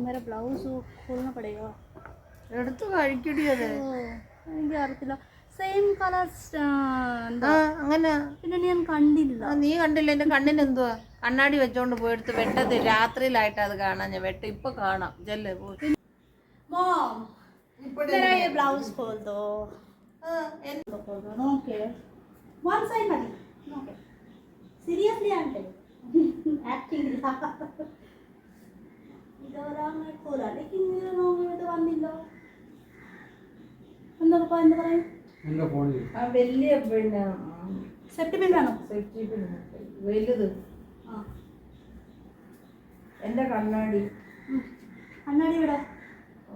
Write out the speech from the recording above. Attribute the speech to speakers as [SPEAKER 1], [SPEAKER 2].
[SPEAKER 1] मेरा ब्लाउज खोलना पड़ेगा.
[SPEAKER 2] എടുത്ത് കഴിക്കടിയത്.
[SPEAKER 1] എനിക്ക് അറിയത്തില്ല. സെയിം കളേഴ്സ്
[SPEAKER 2] അങ്ങനെ
[SPEAKER 1] പിന്നെ ഞാൻ കണ്ടില്ല.
[SPEAKER 2] നീ കണ്ടില്ല? എൻ്റെ കണ്ണിന് എന്തുവാ? കണ്ണാടി വെച്ചോണ്ട് പോയെടുത്ത് വെട്ടത്തിൽ രാത്രിയിലായിട്ട് അത് കാണാൻ ഞാൻ വെട്ട ഇപ്പൊ കാണാം. ചെല്ലേ പോയി.
[SPEAKER 1] Mom, मेरा ये ब्लाउज खोल दो. Okay. One side मत. Okay. Seriously आंटे. Acting ला. इधर आ मैं खोला लेकिन मेरा नाम में तो വന്നില്ല. എന്താ പറയാ?
[SPEAKER 3] എന്റെ ഫോണിൽ
[SPEAKER 2] ആ വലിയ പിന്നെ
[SPEAKER 1] സെഫ്റ്റി പിൻ വേണോ?
[SPEAKER 2] സേഫ്റ്റി പിൻ വലുത്. എൻ്റെ കണ്ണാടി
[SPEAKER 1] കണ്ണാടി ഇവിടെ.
[SPEAKER 2] ഓ